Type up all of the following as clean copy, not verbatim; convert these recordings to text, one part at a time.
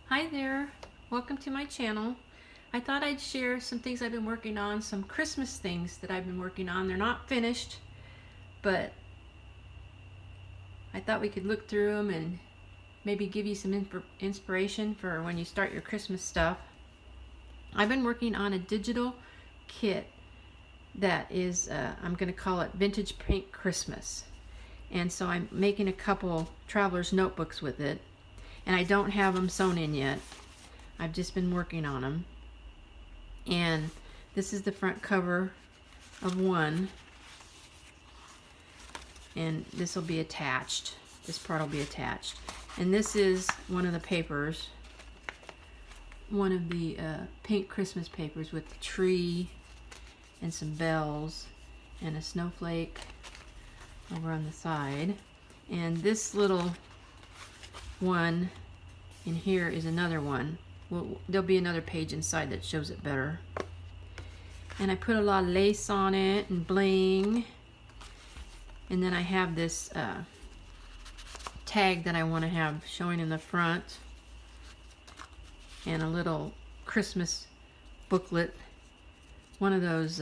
Hi there, welcome to my channel. I thought I'd share some things I've been working on, some Christmas things that I've been working on. They're not finished, but I thought we could look through them and maybe give you some inspiration for when you start your Christmas stuff. I've been working on a digital kit that is, I'm going to call it Vintage Pink Christmas. And so I'm making a couple traveler's notebooks with it. And I don't have them sewn in yet. I've just been working on them. And this is the front cover of one. And this will be attached. This part will be attached. And this is one of the papers. One of the pink Christmas papers with the tree and some bells and a snowflake over on the side. And this little one in here is another one. Well, there'll be another page inside that shows it better. And I put a lot of lace on it and bling. And then I have this tag that I want to have showing in the front. And a little Christmas booklet. One of those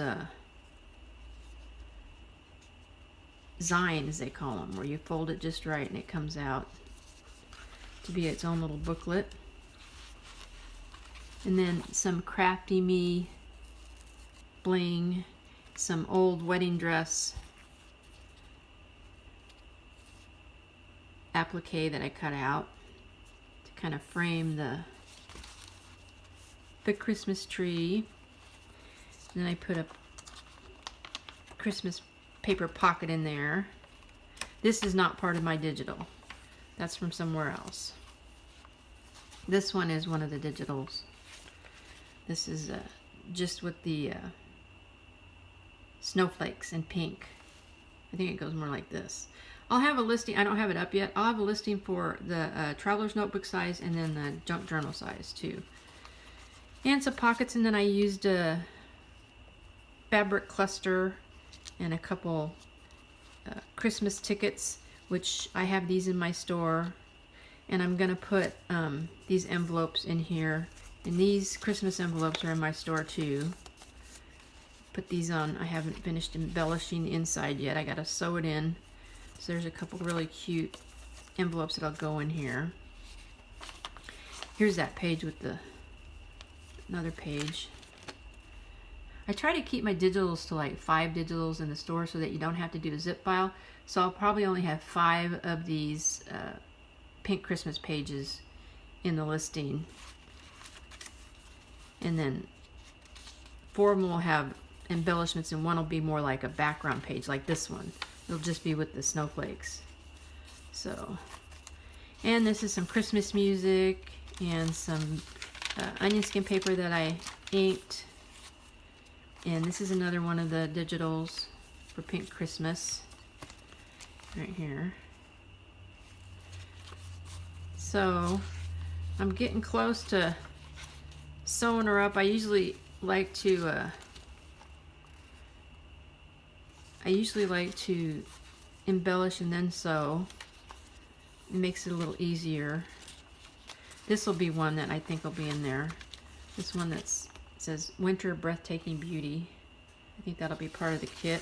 zines, they call them, where you fold it just right and it comes out to be its own little booklet. And then some Crafty Me bling, some old wedding dress applique that I cut out to kind of frame the Christmas tree. And then I put a Christmas paper pocket in there. This is not part of my digital. That's from somewhere else. This one is one of the digitals. This is just with the snowflakes in pink. I think it goes more like this. I'll have a listing. I don't have it up yet. I'll have a listing for the traveler's notebook size and then the junk journal size too. And some pockets, and then I used a fabric cluster and a couple Christmas tickets, which I have these in my store. And I'm gonna put these envelopes in here, and these Christmas envelopes are in my store too. Put these on. I haven't finished embellishing the inside yet. I gotta sew it in. So there's a couple really cute envelopes that'll go in here. Here's that page with another page. I try to keep my digitals to like 5 digitals in the store so that you don't have to do a zip file. So I'll probably only have 5 of these pink Christmas pages in the listing. And then 4 of them will have embellishments, and one will be more like a background page, like this one. It'll just be with the snowflakes. So, and this is some Christmas music and some onion skin paper that I inked. And this is another one of the digitals for Pink Christmas, right here. So I'm getting close to sewing her up. I usually like to embellish and then sew. It makes it a little easier. This will be one that I think will be in there. This one that says Winter Breathtaking Beauty. I think that'll be part of the kit.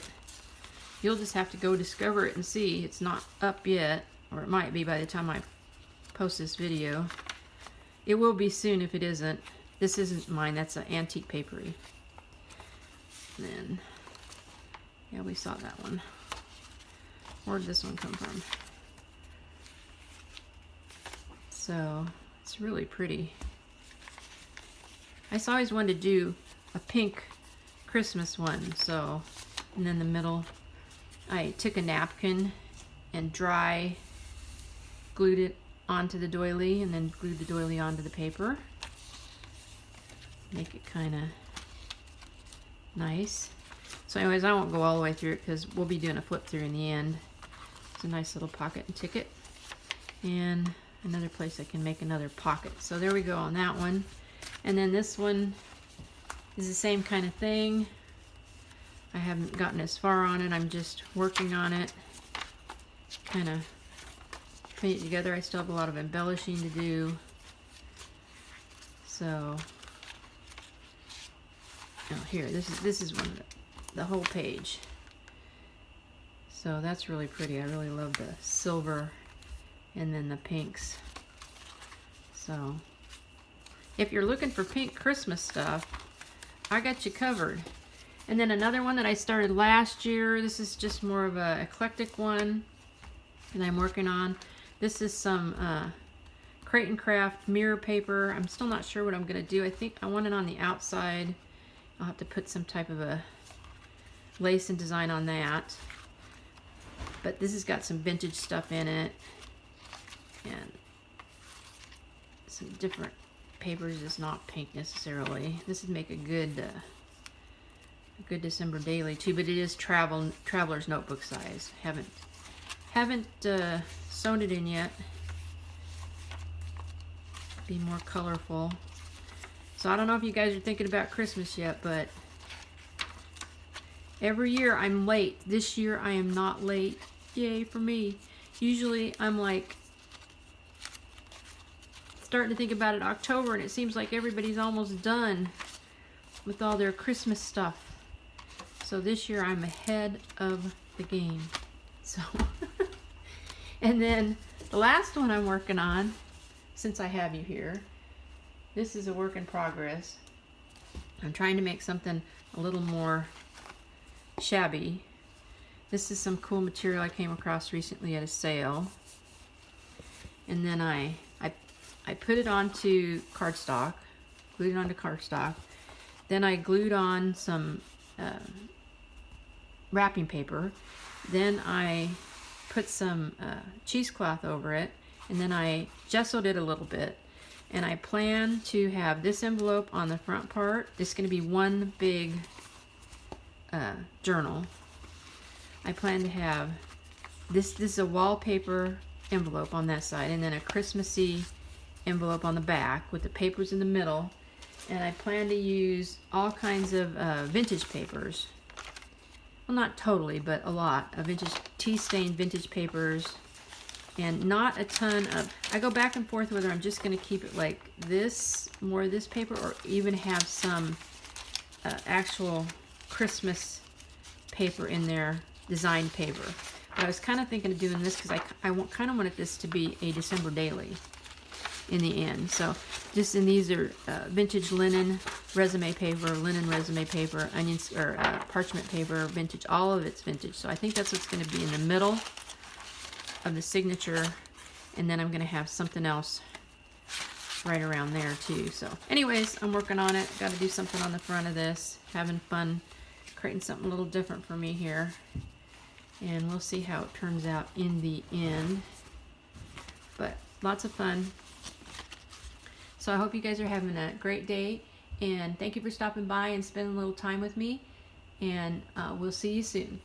You'll just have to go discover it and see. It's not up yet, or it might be by the time I post this video. It will be soon if it isn't. This isn't mine, that's an antique papery. And then, yeah, we saw that one. Where did this one come from? So, it's really pretty. I always wanted to do a pink Christmas one, so, and then the middle, I took a napkin and dry glued it onto the doily, and then glued the doily onto the paper. Make it kind of nice. So anyways, I won't go all the way through it because we'll be doing a flip through in the end. It's a nice little pocket and ticket. And another place I can make another pocket. So there we go on that one. And then this one is the same kind of thing. I haven't gotten as far on it. I'm just working on it. Kind of putting it together. I still have a lot of embellishing to do. So, oh, here, this is one of the whole page. So that's really pretty. I really love the silver and then the pinks. So if you're looking for pink Christmas stuff, I got you covered. And then another one that I started last year, this is just more of a eclectic one that I'm working on. This is some Crate and Craft mirror paper. I'm still not sure what I'm going to do. I think I want it on the outside. I'll have to put some type of a lace and design on that. But this has got some vintage stuff in it. And some different papers. It's not pink necessarily. This would make a good December daily too, but it is traveler's notebook size. Haven't sewn it in yet. Be more colorful. So I don't know if you guys are thinking about Christmas yet, but every year I'm late. This year I am not late. Yay for me. Usually I'm like starting to think about it October, and it seems like everybody's almost done with all their Christmas stuff. So this year I'm ahead of the game. So and then the last one I'm working on, since I have you here, this is a work in progress. I'm trying to make something a little more shabby. This is some cool material I came across recently at a sale. And then I put it onto cardstock, glued it onto cardstock. Then I glued on some wrapping paper. Then I put some cheesecloth over it, and then I gessoed it a little bit. And I plan to have this envelope on the front part. This is going to be one big journal. I plan to have this is a wallpaper envelope on that side, and then a Christmassy envelope on the back with the papers in the middle. And I plan to use all kinds of vintage papers. Well, not totally, but a lot of vintage tea-stained vintage papers, and not a ton of, I go back and forth whether I'm just going to keep it like this, more of this paper, or even have some actual Christmas paper in there, design paper. But I was kind of thinking of doing this because I kind of wanted this to be a December daily in the end. So just, and these are vintage linen resume paper, onions, or parchment paper, vintage, all of it's vintage. So I think that's what's going to be in the middle of the signature, and then I'm going to have something else right around there too. So anyways, I'm working on it. Got to do something on the front of this. Having fun creating something a little different for me here, and we'll see how it turns out in the end. But lots of fun. So I hope you guys are having a great day, and thank you for stopping by and spending a little time with me, and we'll see you soon.